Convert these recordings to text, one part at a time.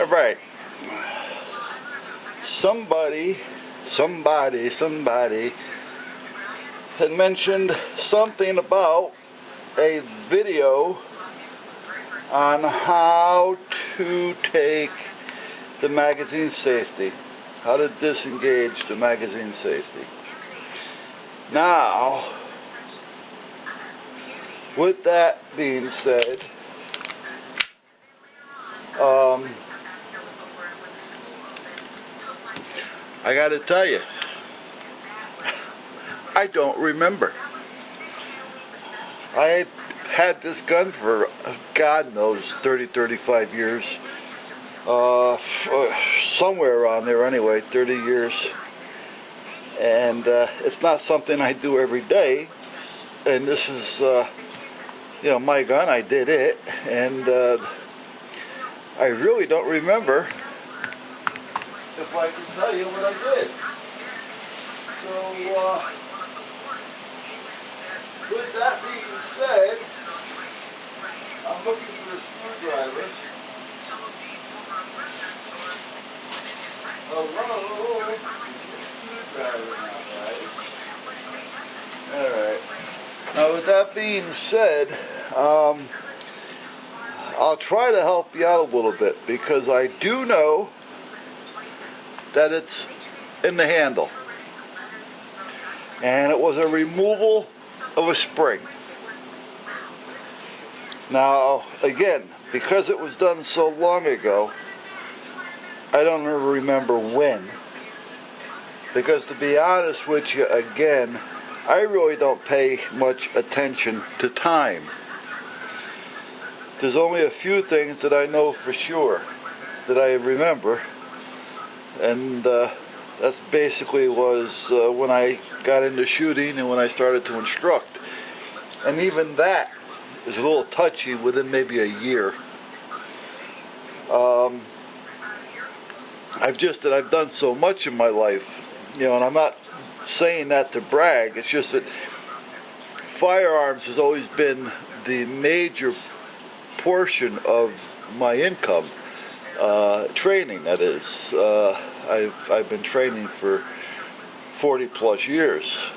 Alright. Somebody had mentioned something about a video on how to take the magazine safety, how to disengage the magazine safety. Now, with that being said, I gotta tell you, I don't remember. I had this gun for, God knows, 30-35 years. Somewhere around there anyway, 30 years. And it's not something I do every day. And this is, my gun. I did it. And I really don't remember if I can tell you what I did. So, with that being said, I'm looking for a screwdriver. Hello? Screwdriver now, guys. Alright. Now, with that being said, I'll try to help you out a little bit because I do know that it's in the handle. And it was a removal of a spring. Now, again, because it was done so long ago, I don't remember when. Because to be honest with you, again, I really don't pay much attention to time. There's only a few things that I know for sure that I remember. And that's basically was when I got into shooting and when I started to instruct. And even that is a little touchy within maybe a year. I've done so much in my life, and I'm not saying that to brag. It's just that firearms has always been the major portion of my income. Training, that is. I've been training for 40 plus years.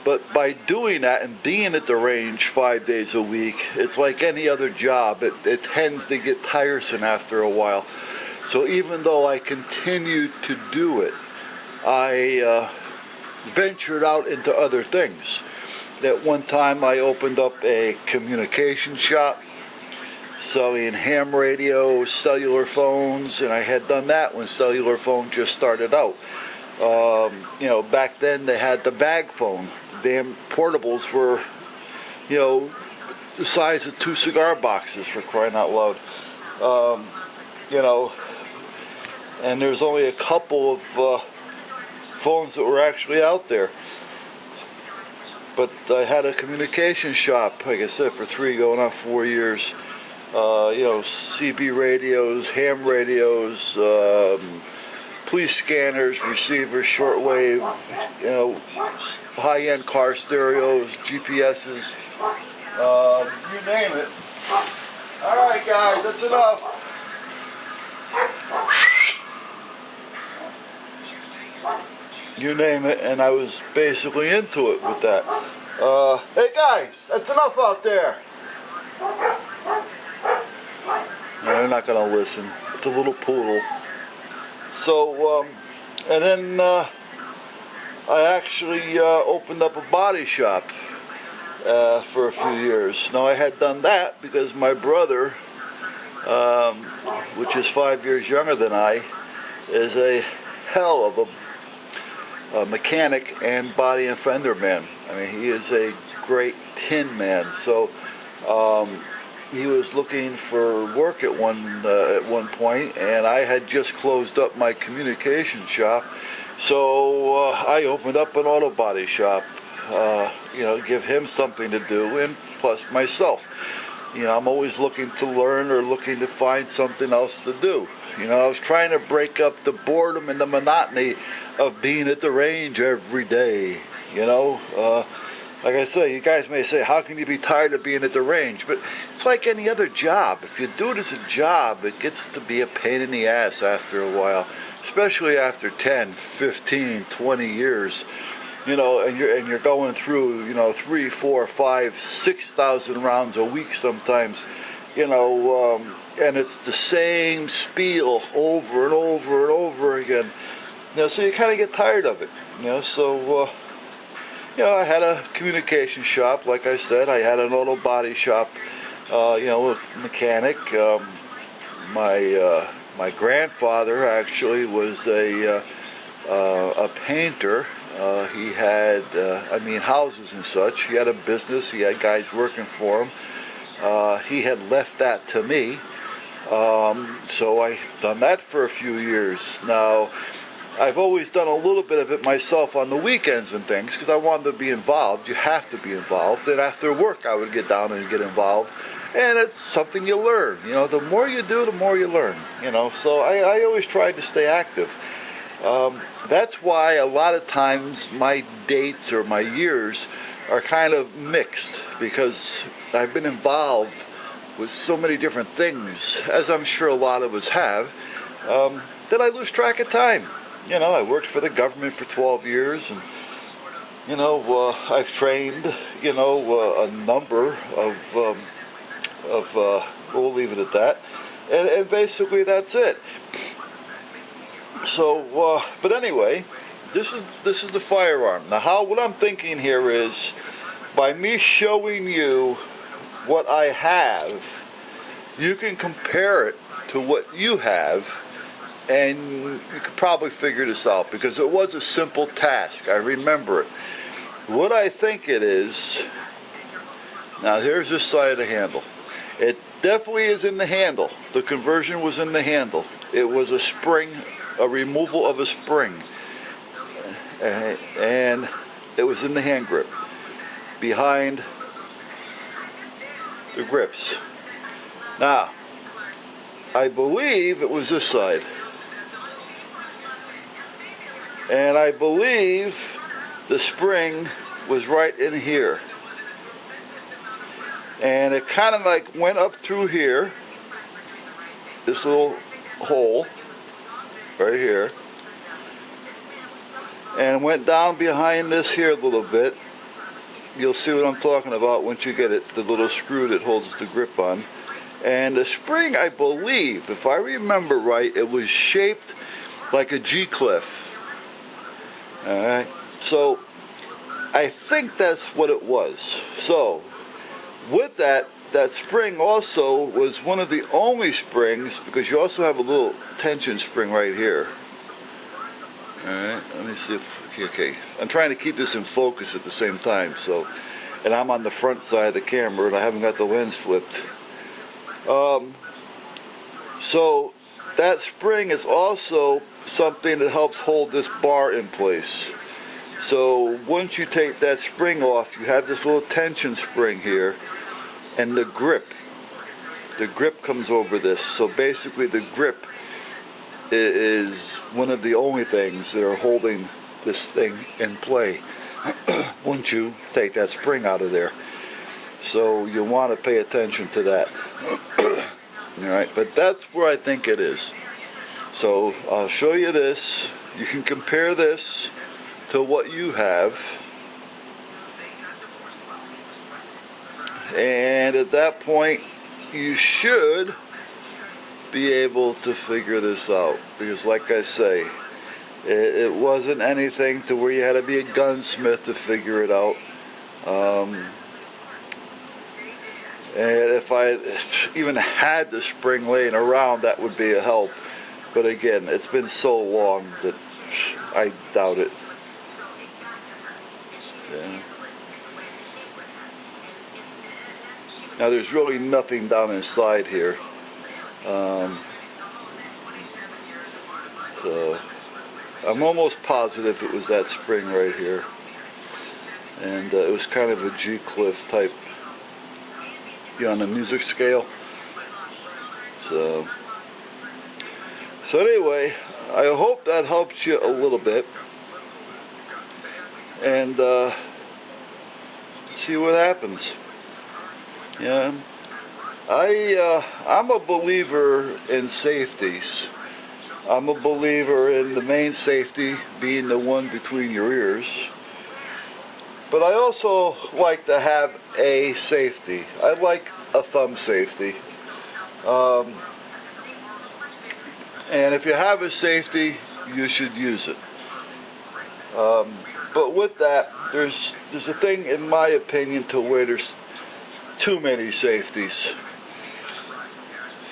But by doing that and being at the range 5 days a week, it's like any other job. It tends to get tiresome after a while. So even though I continued to do it, I ventured out into other things. At one time I opened up a communication shop selling ham radios, cellular phones, and I had done that when cellular phone just started out. Back then they had the bag phone. Damn portables were, the size of 2 cigar boxes, for crying out loud. And there's only a couple of phones that were actually out there. But I had a communication shop, like I said, for 3 going on 4 years. CB radios, ham radios, police scanners, receivers, shortwave, high-end car stereos, GPSs, you name it. Alright guys, that's enough. You name it, and I was basically into it with that. Hey guys, that's enough out there. No, they're not going to listen. It's a little poodle. So, and then I actually opened up a body shop for a few years. Now, I had done that because my brother, which is 5 years younger than I, is a hell of a mechanic and body and fender man. I mean, he is a great tin man. So, he was looking for work at one point, and I had just closed up my communication shop, so I opened up an auto body shop. Give him something to do, and plus myself. I'm always looking to learn or looking to find something else to do. I was trying to break up the boredom and the monotony of being at the range every day. like I say, you guys may say, how can you be tired of being at the range? But it's like any other job. If you do it as a job, it gets to be a pain in the ass after a while, especially after 10, 15, 20 years. You know, and you're going through, you know, 3, 4, 5, 6,000 rounds a week sometimes, you know, and it's the same spiel over and over and over again. You know, so you kind of get tired of it. You know, so you know, I had a communication shop, like I said. I had an auto body shop, you know, a mechanic. My grandfather actually was a painter. He had, I mean, houses and such. He had a business. He had guys working for him. He had left that to me. So I done that for a few years. Now, I've always done a little bit of it myself on the weekends and things because I wanted to be involved. You have to be involved. And after work, I would get down and get involved. And it's something you learn. You know, the more you do, the more you learn. You know, so I always tried to stay active. That's why a lot of times my dates or my years are kind of mixed because I've been involved with so many different things, as I'm sure a lot of us have, that I lose track of time. You know, I worked for the government for 12 years, and, you know, I've trained, you know, a number of we'll leave it at that, and basically that's it. So, but anyway, this is the firearm. Now, what I'm thinking here is, by me showing you what I have, you can compare it to what you have, and you could probably figure this out because it was a simple task. I remember it. What I think it is, now here's this side of the handle. It definitely is in the handle. The conversion was in the handle. It was a spring, a removal of a spring, and it was in the hand grip behind the grips. Now, I believe it was this side, and I believe the spring was right in here, and it kind of like went up through here, this little hole right here, and went down behind this here a little bit. You'll see what I'm talking about once you get it, the little screw that holds the grip on. And the spring, I believe, if I remember right, it was shaped like a G-cliff. Alright, so I think that's what it was. So with that spring also was one of the only springs, because you also have a little tension spring right here. Alright, let me see if, okay, I'm trying to keep this in focus at the same time, so, and I'm on the front side of the camera and I haven't got the lens flipped. So that spring is also something that helps hold this bar in place. So once you take that spring off, you have this little tension spring here, and the grip comes over this. So basically the grip is one of the only things that are holding this thing in play once you take that spring out of there. So you want to pay attention to that. Alright, but that's where I think it is. So I'll show you this. You can compare this to what you have, and at that point you should be able to figure this out, because like I say, it wasn't anything to where you had to be a gunsmith to figure it out. And if I even had the spring laying around, that would be a help. But again, it's been so long that I doubt it. Yeah. Now there's really nothing down inside here. So I'm almost positive it was that spring right here. And it was kind of a G-cliff type, you know, on the music scale. So anyway, I hope that helps you a little bit. And see what happens. Yeah, I'm a believer in safeties. I'm a believer in the main safety being the one between your ears. But I also like to have a safety. I like a thumb safety. And if you have a safety, you should use it. But with that, there's a thing, in my opinion, to where there's too many safeties.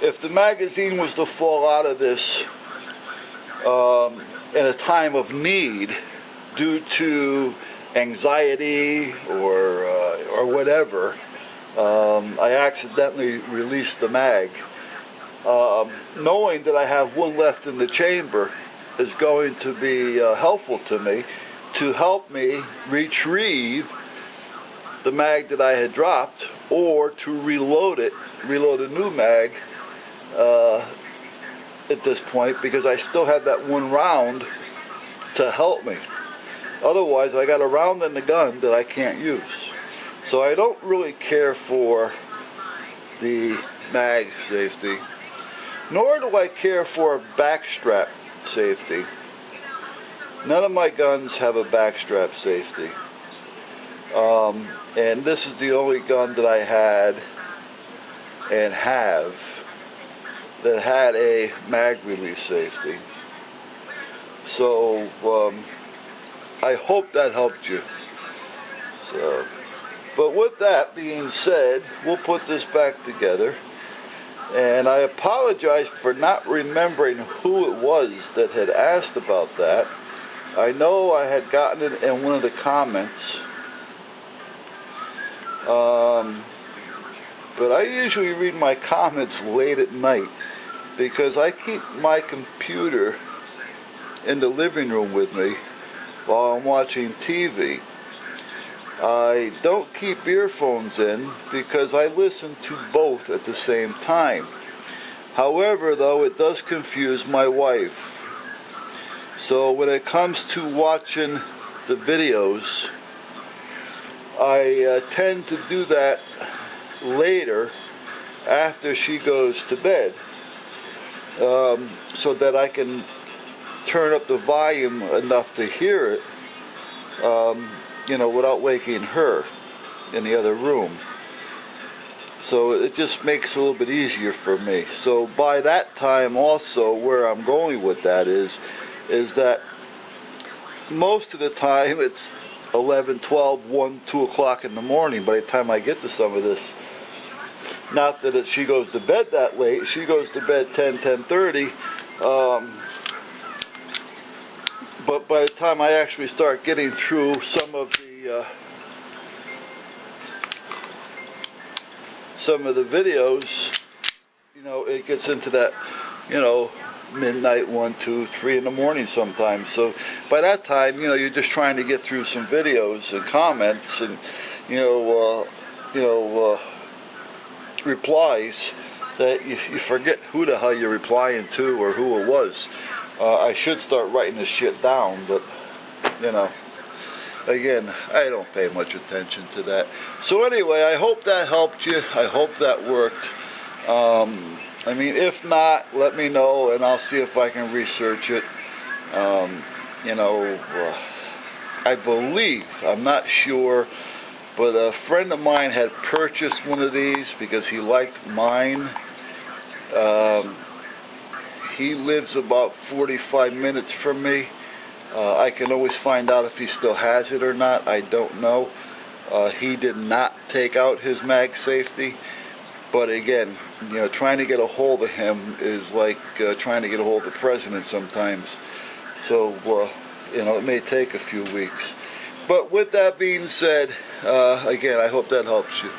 If the magazine was to fall out of this in a time of need due to anxiety or whatever, I accidentally released the mag. Knowing that I have one left in the chamber is going to be helpful to me, to help me retrieve the mag that I had dropped, or to reload a new mag at this point, because I still have that one round to help me. Otherwise, I got a round in the gun that I can't use. So I don't really care for the mag safety, nor do I care for a backstrap safety. None of my guns have a backstrap safety. And this is the only gun that I had and have that had a mag release safety. So I hope that helped you. So, but with that being said, we'll put this back together. And I apologize for not remembering who it was that had asked about that. I know I had gotten it in one of the comments. But I usually read my comments late at night because I keep my computer in the living room with me while I'm watching TV. I don't keep earphones in because I listen to both at the same time. However, though, it does confuse my wife. So when it comes to watching the videos, I tend to do that later after she goes to bed, so that I can turn up the volume enough to hear it, without waking her in the other room. So it just makes it a little bit easier for me. So by that time also, where I'm going with that is that most of the time it's 11, 12, 1, 2 o'clock in the morning by the time I get to some of this. Not that she goes to bed that late. She goes to bed 10, 10:30. But by the time I actually start getting through some of the videos, it gets into that, midnight, 1, 2, 3 in the morning sometimes. So by that time, you're just trying to get through some videos and comments and, replies that you forget who the hell you're replying to or who it was. I should start writing this shit down, but, again, I don't pay much attention to that. So anyway, I hope that helped you. I hope that worked. If not, let me know and I'll see if I can research it. I believe, I'm not sure, but a friend of mine had purchased one of these because he liked mine. He lives about 45 minutes from me. I can always find out if he still has it or not. I don't know. He did not take out his mag safety. But again, trying to get a hold of him is like trying to get a hold of the president sometimes. So, it may take a few weeks. But with that being said, again, I hope that helps you.